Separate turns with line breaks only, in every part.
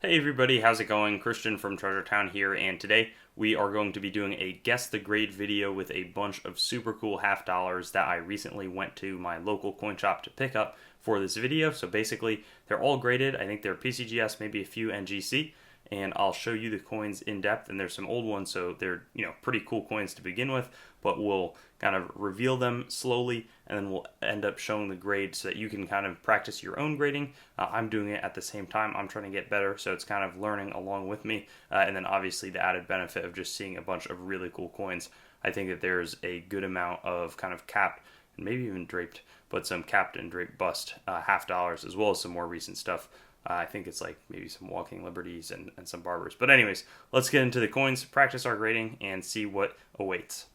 Hey everybody, how's it going? Christian from Treasure Town here, and today we are going to be doing a guess the grade video with a bunch of super cool half dollars that I recently went to my local coin shop to pick up for this video. So basically, they're all graded. I think they're PCGS, maybe a few NGC, and I'll show you the coins in depth. And there's some old ones, so they're pretty cool coins to begin with, but we'll kind of reveal them slowly, and then we'll end up showing the grade so that you can kind of practice your own grading. I'm doing it at the same time. I'm trying to get better, so it's kind of learning along with me. And then obviously the added benefit of just seeing a bunch of really cool coins. I think that there's a good amount of kind of capped and maybe even draped, but some capped and draped bust half dollars, as well as some more recent stuff. I think it's like maybe some Walking Liberties and some Barbers. But anyways, let's get into the coins, practice our grading, and see what awaits.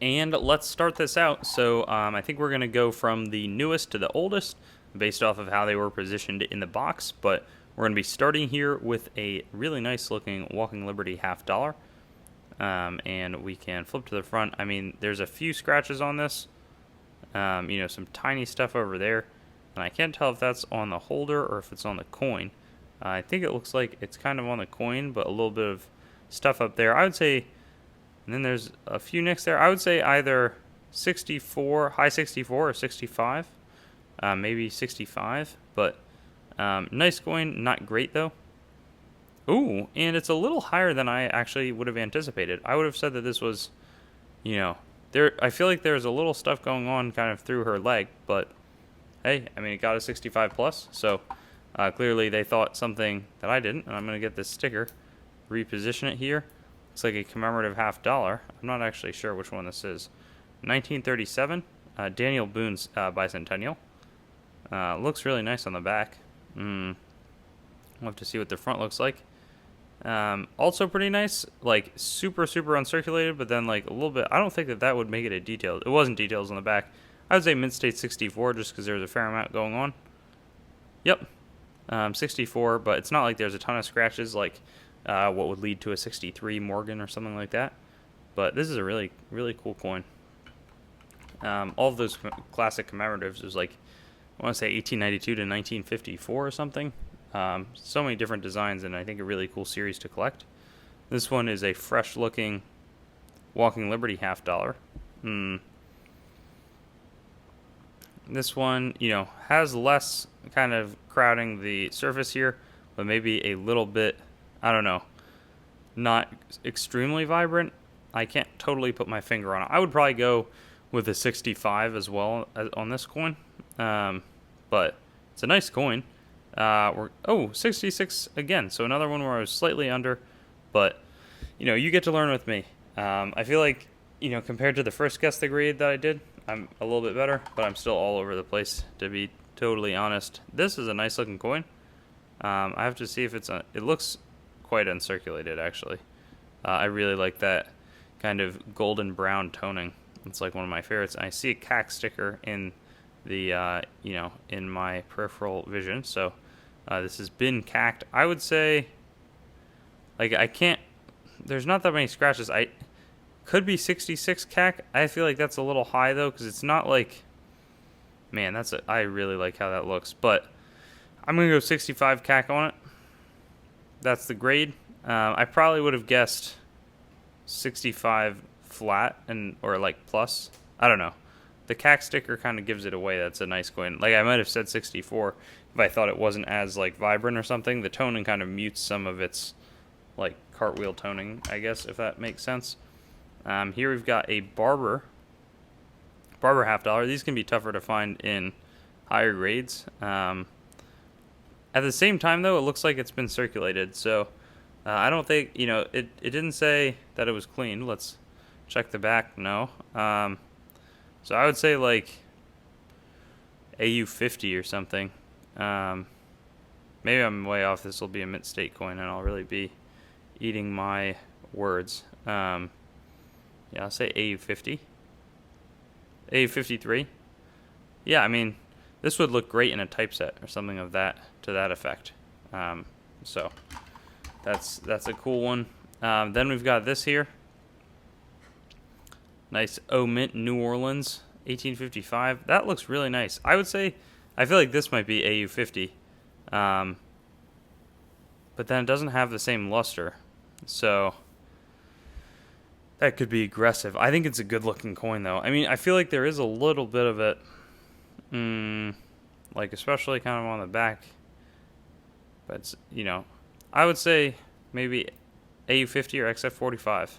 And let's start this out. So I think we're going to go from the newest to the oldest based off of how they were positioned in the box. But we're going to be starting here with a really nice looking Walking Liberty half dollar. And we can flip to the front. I mean, there's a few scratches on this. Some tiny stuff over there. And I can't tell if that's on the holder or if it's on the coin. I think it looks like it's kind of on the coin, but a little bit of stuff up there. I would say, and then there's a few nicks there. I would say either 64, high 64 or 65. Maybe 65, but nice coin, not great though. Ooh, and it's a little higher than I actually would have anticipated. I would have said that this was, I feel like there's a little stuff going on kind of through her leg, but hey, I mean, it got a 65 plus, so clearly they thought something that I didn't, and I'm going to get this sticker, reposition it here. Looks like a commemorative half dollar. I'm not actually sure which one this is. 1937, Daniel Boone's bicentennial. Looks really nice on the back. We'll have to see what the front looks like. Also pretty nice, like super uncirculated, but then like a little bit. I don't think that would make it a detailed. It wasn't details on the back. I would say mint state 64 just because there's a fair amount going on. Yep, 64, but it's not like there's a ton of scratches like what would lead to a 63 Morgan or something like that. But this is a really cool coin. All of those classic commemoratives was like, I want to say 1892 to 1954 or something. So many different designs, and I think a really cool series to collect. This one is a fresh looking Walking Liberty half dollar. This one, has less kind of crowding the surface here, but maybe a little bit, I don't know, not extremely vibrant. I can't totally put my finger on it. I would probably go with a 65 as well on this coin, but it's a nice coin. 66 again, so another one where I was slightly under, but you get to learn with me. I feel like compared to the first guess the grade that I did, I'm a little bit better, but I'm still all over the place, to be totally honest. This is a nice looking coin. I have to see if it looks quite uncirculated actually. I really like that kind of golden brown toning. It's like one of my favorites. I see a CAC sticker in the in my peripheral vision, so this has been cacked. I would say, like, there's not that many scratches. I could be 66 cack. I feel like that's a little high though, because it's not like, man, I really like how that looks, but I'm gonna go 65 cack on it. That's the grade. I probably would have guessed 65 flat or like plus. I don't know. The CAC sticker kind of gives it away. That's a nice coin. Like, I might have said 64 if I thought it wasn't as like vibrant or something. The toning kind of mutes some of its like cartwheel toning, I guess, if that makes sense. Here we've got a Barber half dollar. These can be tougher to find in higher grades. At the same time, though, it looks like it's been circulated. So I don't think, it didn't say that it was clean. Let's check the back. No. So I would say like AU 50 or something. Maybe I'm way off. This will be a mint state coin, and I'll really be eating my words. Yeah, I'll say AU 50. AU 53. Yeah, I mean, this would look great in a typeset or something of that to that effect. So that's a cool one. Then we've got this here. Nice mint New Orleans 1855. That looks really nice. I would say I feel like this might be AU50. But then it doesn't have the same luster. So that could be aggressive. I think it's a good looking coin though. I mean, I feel like there is a little bit of it, like especially kind of on the back. But it's, I would say maybe AU50 or XF45.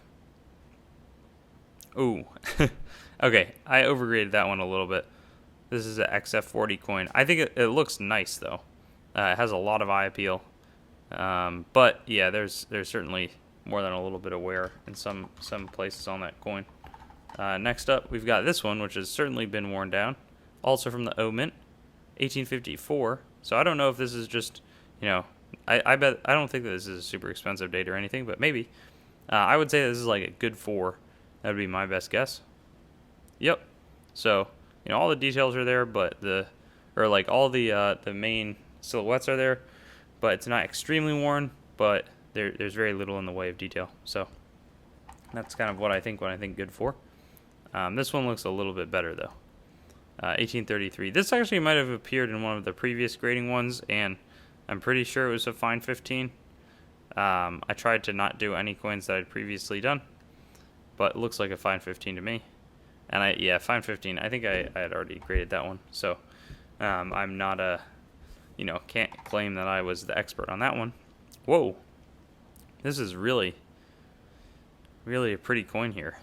Ooh. Okay, I overgraded that one a little bit. This is an XF40 coin. I think it looks nice though. It has a lot of eye appeal. But yeah, there's certainly more than a little bit of wear in some places on that coin. Next up, we've got this one, which has certainly been worn down. Also from the O Mint, 1854. So I don't know if this is just, I don't think that this is a super expensive date or anything, but maybe. I would say this is like a good 4. That would be my best guess. Yep. So, all the details are there, but all the main silhouettes are there, but it's not extremely worn, but there's very little in the way of detail. So that's kind of what I think when I think good 4. This one looks a little bit better though. 1833. This actually might have appeared in one of the previous grading ones, and I'm pretty sure it was a fine 15. I tried to not do any coins that I'd previously done, but it looks like a fine 15 to me. And fine 15. I think I had already graded that one, so I'm not can't claim that I was the expert on that one. Whoa, this is really a pretty coin here.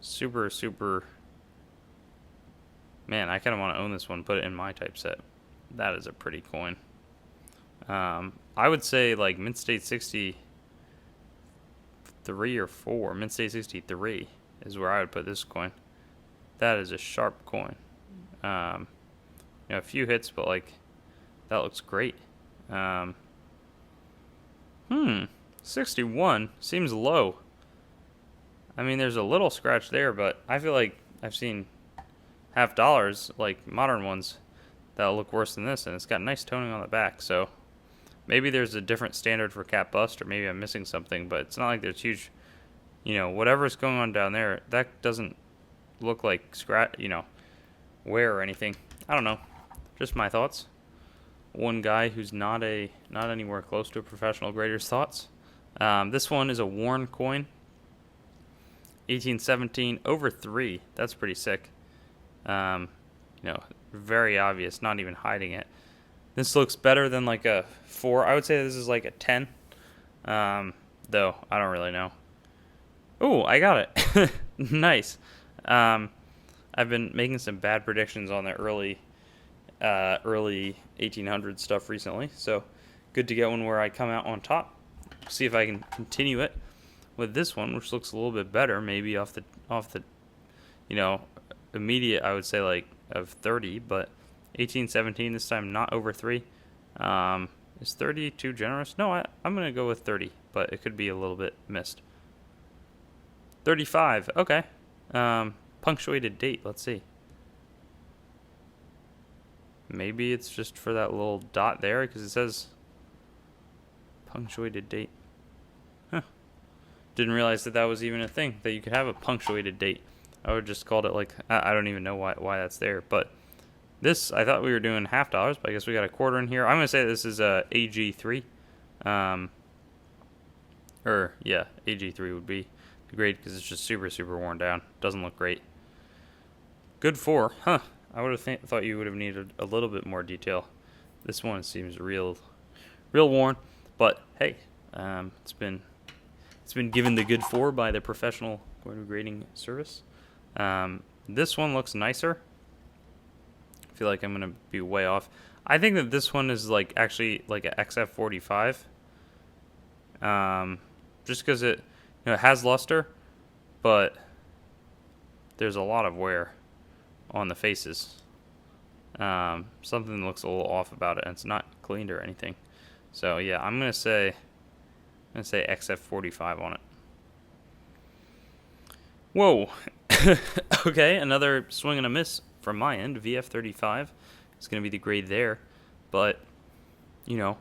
Super. Man, I kind of want to own this one. Put it in my typeset. That is a pretty coin. I would say like mint state 63 or 4. Mint state 63 is where I would put this coin. That is a sharp coin. A few hits, but like that looks great. 61 seems low. I mean, there's a little scratch there, but I feel like I've seen $50, like modern ones, that'll look worse than this, and it's got nice toning on the back. So maybe there's a different standard for cap bust, or maybe I'm missing something, but it's not like there's huge, whatever's going on down there, that doesn't look like wear or anything. I don't know. Just my thoughts. One guy who's not anywhere close to a professional grader's thoughts. This one is a worn coin. 1817 over 3. That's pretty sick. Very obvious, not even hiding it. This looks better than like a 4. I would say this is like a 10. Though I don't really know. Oh, I got it. Nice. I've been making some bad predictions on the early 1800 stuff recently, so good to get one where I come out on top. See if I can continue it with this one, which looks a little bit better, maybe off the immediate, I would say like of 30, but 1817 this time, not over 3. Is 30 too generous? No, I'm gonna go with 30, but it could be a little bit missed. 35. Okay. Punctuated date. Let's see. Maybe it's just for that little dot there, because it says punctuated date. Huh. Didn't realize that was even a thing, that you could have a punctuated date. I would just called it like, I don't even know why that's there. But this, I thought we were doing $50, but I guess we got a quarter in here. I'm going to say this is a AG3. AG3 would be the grade, because it's just super worn down. Doesn't look great. Good 4. Huh. I would have thought you would have needed a little bit more detail. This one seems real worn, but hey, it's been given the good 4 by the professional coin grading service. This one looks nicer. I feel like I'm gonna be way off. I think that this one is like actually like an XF45. Just because it has luster, but there's a lot of wear on the faces. Something looks a little off about it, and it's not cleaned or anything. So yeah, I'm gonna say XF45 on it. Whoa. Okay, another swing and a miss from my end. VF35 is gonna be the grade there, but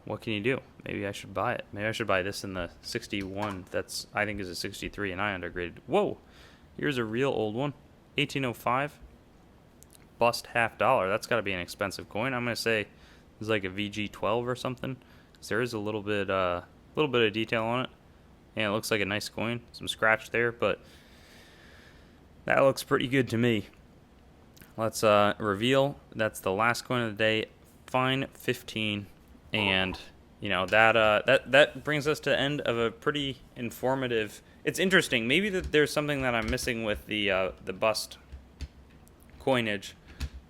what can you do? Maybe I should buy it. Maybe I should buy this in the 61. That's, I think, is a 63, and I undergraded. Whoa, here's a real old one. 1805. bust $50. That's got to be an expensive coin. I'm gonna say it's like a VG12 or something. 'Cause there is a little bit of detail on it, and it looks like a nice coin. Some scratch there, but that looks pretty good to me. Let's reveal. That's the last coin of the day. Fine 15, and that brings us to the end of a pretty informative. It's interesting. Maybe that there's something that I'm missing with the bust coinage.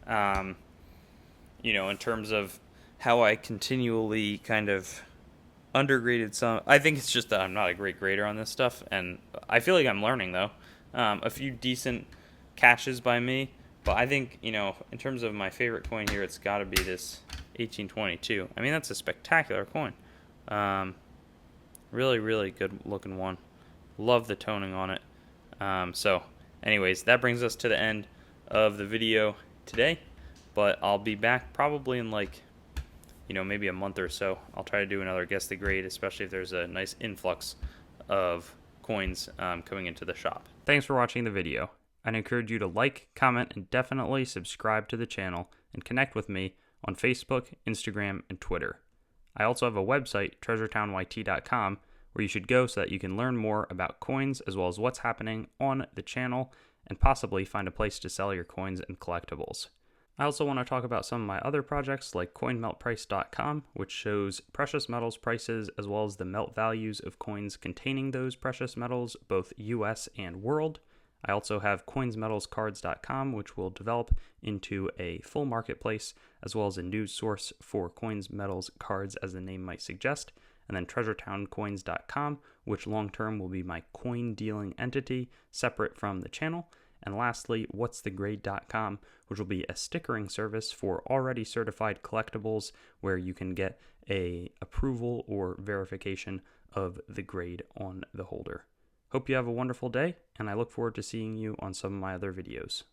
In terms of how I continually kind of undergraded some. I think it's just that I'm not a great grader on this stuff, and I feel like I'm learning though. A few decent catches by me, but I think in terms of my favorite coin here, it's got to be this 1822. I mean, that's a spectacular coin. Really, really good looking one. Love the toning on it. So, anyways, that brings us to the end of the video today. But I'll be back probably in maybe a month or so. I'll try to do another Guess the Grade, especially if there's a nice influx of coins coming into the shop. Thanks for watching the video. I'd encourage you to like, comment, and definitely subscribe to the channel and connect with me on Facebook, Instagram, and Twitter. I also have a website, treasuretownYT.com, where you should go so that you can learn more about coins as well as what's happening on the channel and possibly find a place to sell your coins and collectibles. I also want to talk about some of my other projects like coinmeltprice.com, which shows precious metals prices as well as the melt values of coins containing those precious metals, both US and world. I also have coinsmetalscards.com, which will develop into a full marketplace as well as a news source for coins, metals, cards, as the name might suggest. And then treasuretowncoins.com, which long-term will be my coin dealing entity separate from the channel. And lastly, whatsthegrade.com, which will be a stickering service for already certified collectibles where you can get a approval or verification of the grade on the holder. Hope you have a wonderful day, and I look forward to seeing you on some of my other videos.